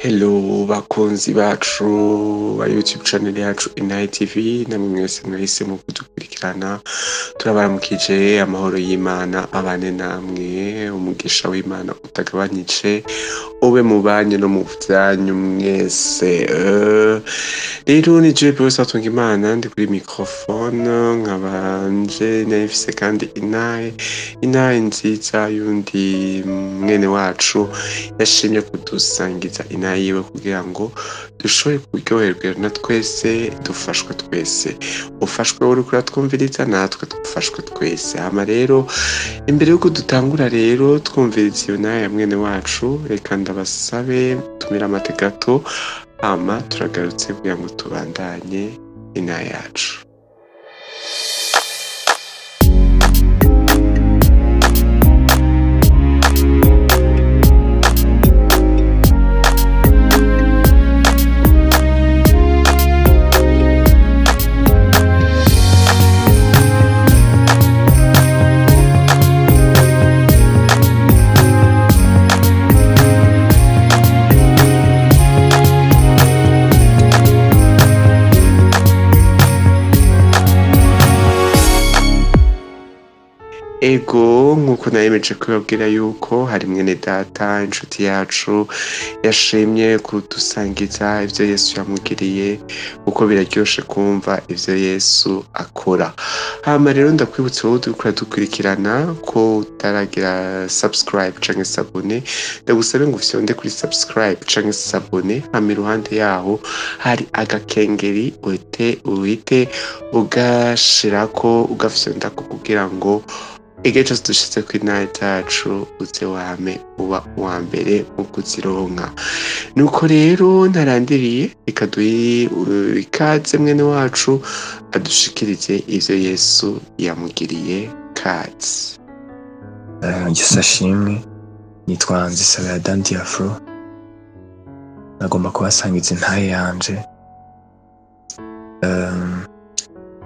Hello bakunzi bacu ba YouTube channel yacu Inaye TV, namwe mwese mwahisemo kudukurikirana. Turabaramukije, amahoro y'Imana abane namwe, umugisha w'Imana utagabanije ube mu banyu no mu vyanyu mwese. Rero ni jewe Bruce Hatungimana ndi kuri microphone, nkabanje nafise kandi Inaye nziza yundi mwene wacu yashimye kudusangiza Inaye yiwe kugira ngo dushobore kuryoherwa na twese, dufashwe twese. Ufashwe uri kuratwumviriza, natwe dufashwe twese. Hama rero imbere yuko dutangura rero twumviriza iyo Inaye ya mwene wacu, reka ndabasabe tumira amate gato, hama turagarutse kugira ngo tubandanye Inaye yacu. Ego nkuko nayemeje kubabwira yuko hari mwene data inshuti yacu yashimye kudusangiza ivyo Yesu yamugiriye, kuko biraryoshe kumva ivyo Yesu akora. Hama rero ndakwibutsa wowe uriko dukurikirana ko utaragira subscribe canke s'abone, ndagusabe ngo ufyonde kuri subscribe canke s'abone, hama iruhande yaho hari agakengeri uhite ugashirako, ugafyondako kugira ngo igihe cyose dushize ku Inaye zacu uze wame uba uwa mbere mu kuzironka. Nuko rero ntarandiriye, reka duhe ikaze mwene wacu adushikirize ivyo Yesu yamugiriye. Kaze. Yesu ashimwe. Nitwa Nzisabira Dandi Afro. Nagomba kubasangiza Inaye yanje.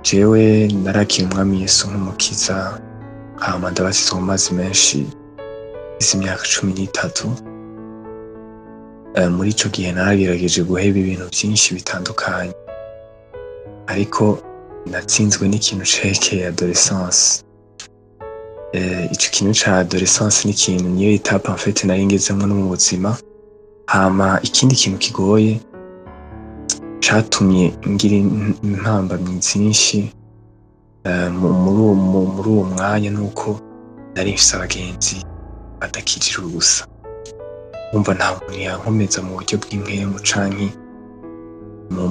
Jewe narakira umwami Yesu nk'umukiza, hama ndabatizwa mu mazi menshi izi myaka 13. Muri ico gihe naragerageje guheba ibintu byinshi bitandukanye, ariko natsinzwe n'ikintu cerekeye adolescence. Ico kintu ca adolescence ni ikintu niyo etape en fait nari ngezemwo no mu buzima. Hama ikindi kintu kigoye catumye ngira impambamyi nyinshi muri uwo mwanya, nuko nari mfise abagenzi badakijije ubusa. Umva nta muntu yankomeza mu buryo bw'impwemu canke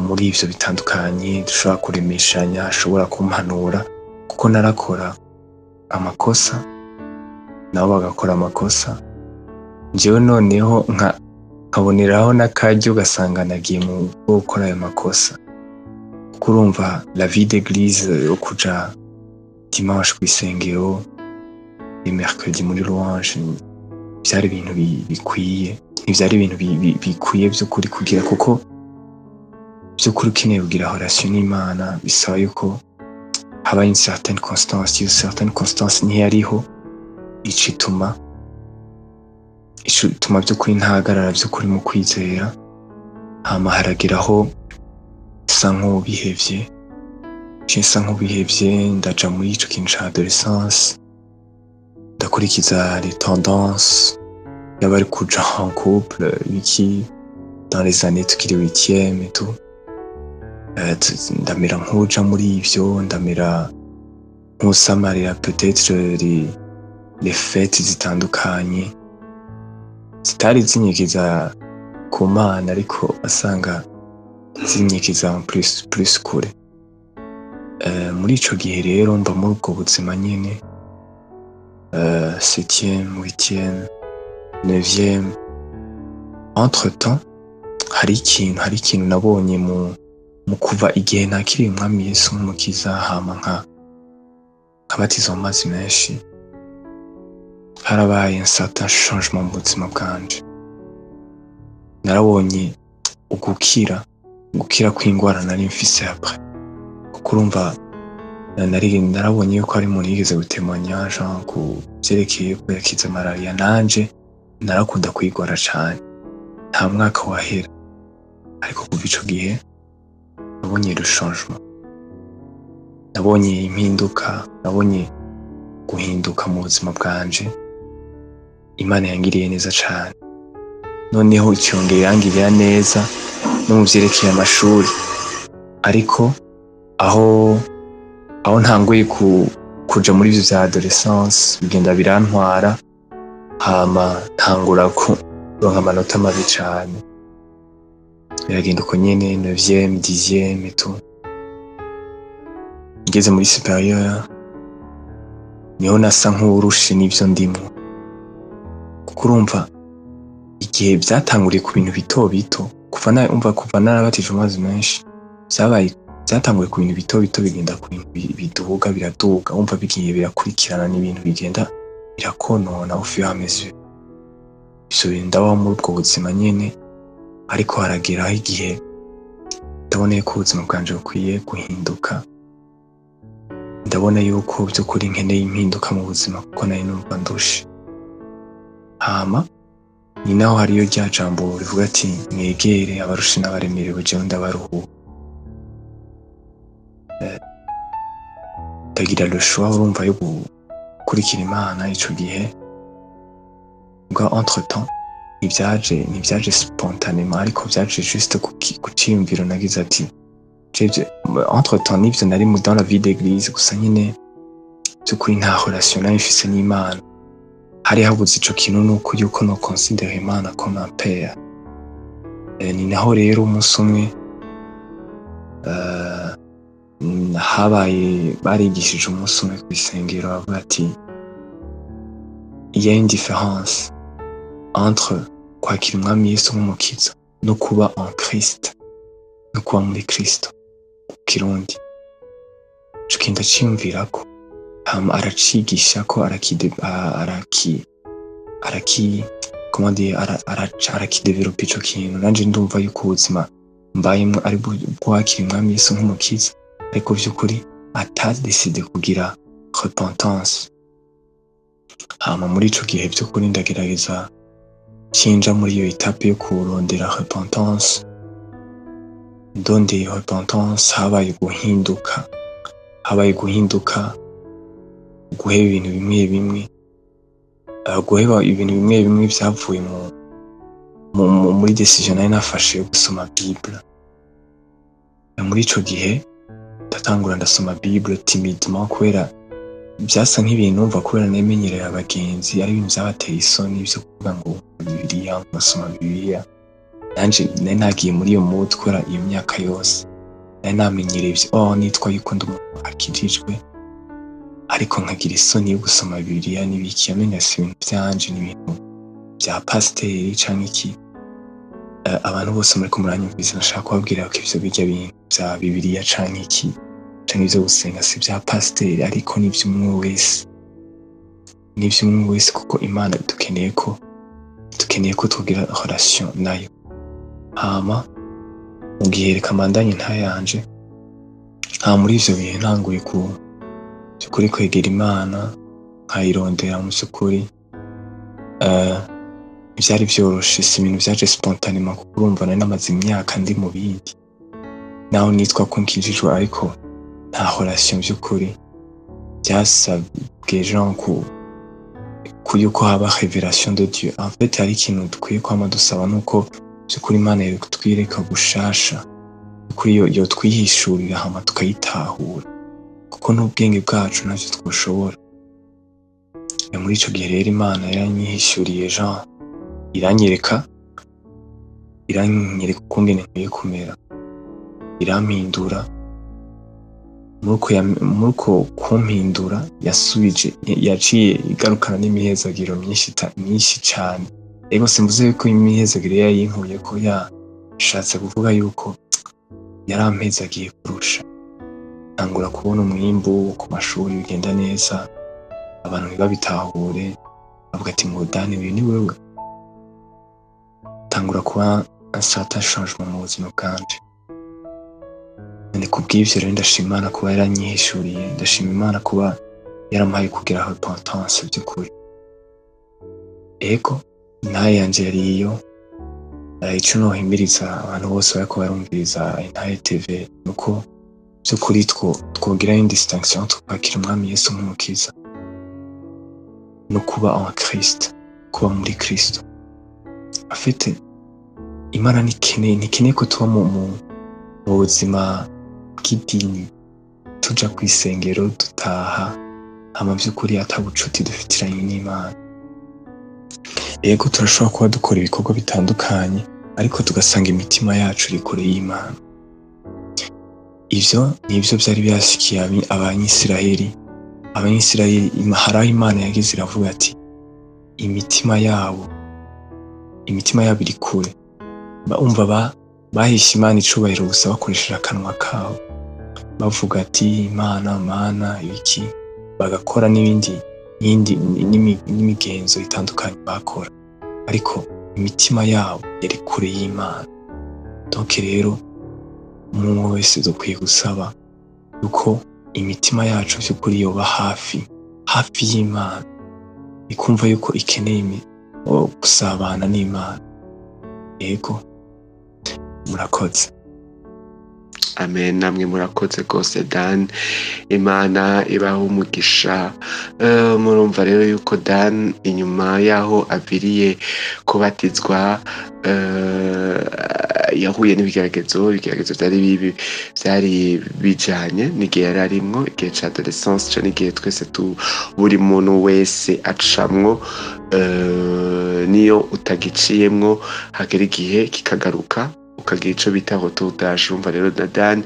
muri ivyo bitandukanye dushobora kuremeshanya, ashobora kumpanura, kuko narakora amakosa nabo bagakora amakosa. Jewe noneho nkaboneraho n'akaryo ugasanga nagiye mu gukora ayo makosa. Kurumva la vie d'église yo kuja dimanche kw'isengero, les mercredis muri louange, byari ibintu bikwiye, ntivyari ibintu bikwiye by'ukuri kugira, kuko by'ukuri ukeneye kugira relation n'Imana bisaba yuko haba une certaine constance. Iyo certaine constance ntiyariho, icituma by'ukuri ntahagarara by'ukuri mu kwizera. Hama harageraho nsa nk'ubihevye, ndaja muri ico kintu ca adolescence, ndakurikiza les tendances y'abari kuja en couple biki dans les années tukiri 8e et tout. Ndamera nk'uja muri ivyo, ndamera nk'usamarira peut-être les fêtes zitandukanye zitari zinyigiza ku Mana, ariko asanga zinyigiza plus kure. Muri ico gihe rero mba muri ubwo buzima nyene, 7e, 8e, 9e. Entre temps hari ikintu nabonye mu kuva igihe nakiriye umwami Yesu nk'umukiza, hama nkabatizwa mu mazi menshi, harabaye un certain changement mu buzima bwanje. Narabonye ugukira kw'ingwara nari mfise après, kuko urumva narabonye yuko hari umuntu yigeze gutemanya ku vyerekeye ko yakize malaria. Nanje narakunda kwigora cane, nta mwaka wahera, ariko kuva ico gihe nabonye le changement, nabonye impinduka, nabonye guhinduka mu buzima bwanje. Imana yangiriye neza cane, noneho icongera yangirira neza no mu vyerekeye amashuri. Ariko aho ntanguye kuja muri ivyo vya adolescence bigenda birantwara, hama ntangura kuronka amanota mabi cane, biragenda uko nyene 9e 10e et tout. Ngeze muri supérieur niho nasa nk'uwurushe n'ivyo ndimwo, kuko urumva igihe vyatanguriye ku bintu bito bito, kuva narabatije amazi menshi vyatanguye ku bintu bito bito bigenda ku bintu biduga biraduga, umva bigiye birakurikirana n'ibintu bigenda birakonona au fur et à mesure. Ivyo bintu ndabaho muri ubwo buzima nyene, ariko harageraho igihe ndabona yuko ubuzima bwanje bukwiye guhinduka, ndabona yuko vy'ukuri nkeneye impinduka mu buzima kuko nari numva ndushe. Hama ni naho hariyo rya jambo rivuga ati mwegere abarushe n'abaremerewe jewe ndabaruhura. Ndagira le choix urumva yo gukurikira Imana ico gihe. Ubwo entre temps ntivyaje spontanément, ariko vyaje juste ku ciyumviro nagize ati entre temps n'ivyo nari dans la vie d'église, gusa nyene vy'ukuri nta relation nari mfise n'Imana. Hari habuze ico kintu nuko yuko no considérer Imana comme un père. Ni naho rero umunsi umwe habaye barigishije umunsi umwe kw'isengero bavuga ati il y a une différence entre kwakira umwami Yesu nk'umukiza no kuba en Christ, no kuba muri Kristo mu Kirundi. Ico kintu ndaciyumvirako, hama aracigisha ko arakidevelopa ico kintu. Nanje ndumva yuko ubuzima mbayemwo ari bwakira umwami Yesu nk'umukiza, ariko vy'ukuri atadeside kugira repentance. Hama muri ico gihe vy'ukuri ndagerageza cinja muri iyo etape yo kurondera repentance. Ndondeye repentance, habaye guhinduka, guheba ibintu bimwe bimwe, vyavuye muri decision nari nafashe yo gusoma Bible. Muri ico gihe ndatangura ndasoma Bible timidement, kubera vyasa nk'ibintu numva, kubera nemenyereye abagenzi ari ibintu vyabateye isoni vyo kuvuga ngo Bibiliya, ngasoma Bibiliya. Nanje nari nagiye muri iyo mood kubera iyo myaka yose nari namenyereye nitwa yuko ndi umuntu akijijwe, ariko nkagira isoni yo gusoma Bibiliya n'ibiki, yamenye si ibintu vyanje, n'ibintu vya pasiteri canke iki. Abantu bose muriko muranyumvise nashaka kubabwira ko ivyo birya bintu vya Bibiliya canke iki canke ivyo gusenga si vya pasiteri, ariko n'ivy'umwe wese, kuko Imana dukeneye ko tugira relation nayo. Hama mu gihe reka mbandanye ntayanje, muri ivyo bihe ntanguye vy'ukuri kwegera Imana, nkayirondera mu vy'ukuri. Vyari vyoroshe, si ibintu vyaje spontanément, kuko urumva nari namaze imyaka ndi mu bindi, naho nitwa ko nkijijwe, ariko nta relation vy'ukuri. Vyasabwe Jean yuko haba révélation de Dieu. En fait hari ikintu dukwiye kwama dusaba, nuko vy'ukuri Imana yotwireka gushasha, kuri yo twihishurira, hama tukayitahura, kuko n'ubwenge bwacu ntavyo twoshobora. Muri ico gihe rero Imana yaranyihishuriye Jean, iranyereka ukungene nkwiye kumera, irampindura. Muri uko kumpindura yaciye igarukana n'imihezagiro myinshi cane. Ego simvuze yuko imihezagiro yayinkuye ko, yashatse kuvuga yuko yarampezagiye kurusha. Ntangura kubona umwimbu ku mashuri bigenda neza, abantu ntibabitahure, bavuga ati ngo Dani uyu ni wewe. Ntangura kuba un certain changement mu buzima bwanje. Ni kubw'ivyo rero ndashima Imana kuba yaranyihishuriye, ndashima Imana kuba yarampaye kugira repentance vy'ukuri. Ego nayo yanje yari iyo, ico nohimiriza abantu bose bariko barumviriza Intahe TV nuko vy'ukuri twogira une distinction entre kwakira umwami Yesu nk'umukiza no kuba en Christ, kuba muri Kristo. Afite Imana ntikeneye ko tuba mu buzima bw'idini tuja kw'isengero dutaha hama vy'ukuri ata bucuti dufitiranye n'Imana. Yego turashobora kuba dukora ibikorwa bitandukanye ariko tugasanga imitima yacu iri kure y'Imana. Ivyo nivyo vyari byashikiye Abanyisiraheli. Hari aho Imana yagize iravuga ati imitima yabo iri kure. Umva bahishe Imana icubahiro gusa bakoresheje akanwa kabo, bavuga ati Imana ibiki, bagakora n'imigenzo itandukanye bakora, ariko imitima yabo yari kure y'Imana. Donc rero umuntu wese dukwiye gusaba yuko imitima yacu vy'ukuri yoba hafi y'Imana, ikumva yuko ikeneye gusabana n'Imana. Yego murakoze. Amen. Namwe murakoze rwose Dan, Imana ibaha umugisha. Murumva rero yuko Dan inyuma yaho aviriye kubatizwa yahuye n'ibigeragezo vyari bijanye n'igihe yari arimwo, igihe ca adolescence, co n'igihe twese buri muntu wese acamwo, niyo utagiciyemwo hagera igihe kikagaruka ukagira ico bita retourdage. Urumva rero na Dan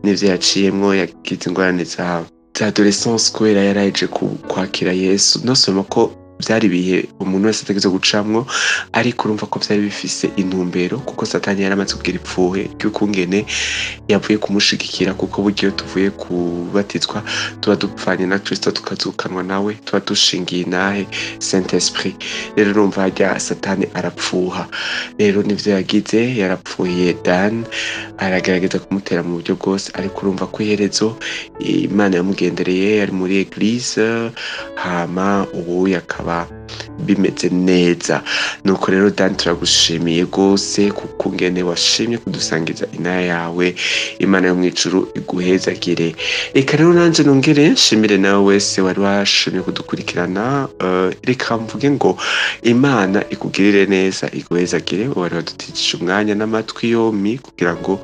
n'ivyo yaciyemwo, yagize ingorane za adolescence kubera yaraje kwakira Yesu. Non seulement ko vyari ibihe umuntu wese ategerezwa gucamwo, ariko urumva ko vyari bifise intumbero, kuko Satani yaramaze kugira ipfuhe ry'ukungene yavuye kumushigikira, kuko buryo tuvuye kubatizwa tuba dupfanye na Kristo tukazukanwa nawe, tuba dushingiye inahe Saint Esprit. Rero urumva harya Satani arapfuha. Rero nivyo yagize, yarapfuhiye Dan, aragerageza kumutera mu buryo bwose, ariko urumva ko iherezo Imana yamugendereye, yari muri eglise, hama ubu yakaba bimeze neza. Nuko rero Dan turagushimiye gose kuko ngene washimye kudusangiza inaya yawe. Imana yo mwijuru iguhezagire. Reka rero nanje nongere nshimire nawe wese wari washimye kudukurikirana. Reka mvuge ngo Imana ikugirire neza, iguhezagire. Wari wadutijije umwanya n'amatwi yompi kugira ngo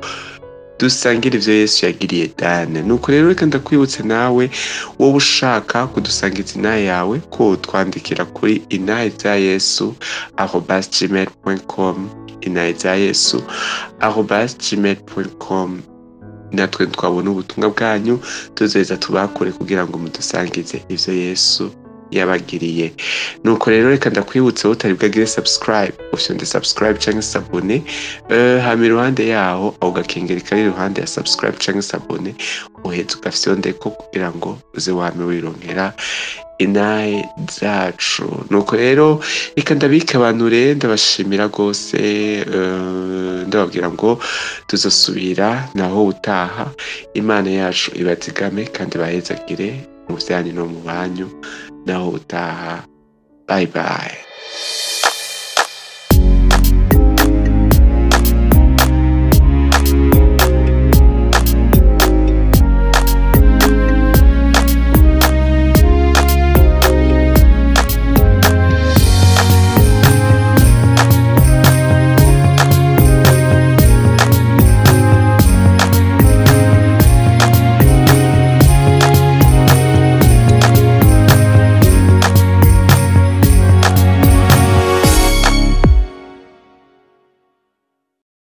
dusangire ivyo Yesu yagiriye Dan. Nuko rero reka ndakwibutse nawe wowe ushaka kudusangiza inaya yawe ko twandikira kuri inayezayesu@gmail.com, inayezayesu@gmail.com. natwe twabona ubutumwa bwanyu tuzoheza tubakure kugira ngo mudusangize ivyo Yesu yabagiriye. Nuko rero reka ndakwibutse utari bwagire subscribe, ufyonde subscribe canke s'abone, hama iruhande yaho aho gakengeri kari iruhande ya subscribe canke s'abone uheze ugafyondeko kugira ngo uze wame wironkera inaye zacu. Nuko rero reka ndabike abantu rero ndabashimira gose, ndababwira ngo tuzosubira naho utaha. Imana yacu ibazigame kandi bahezagire mu vyanyu no mu banyu. Naho utaha. Bye bye.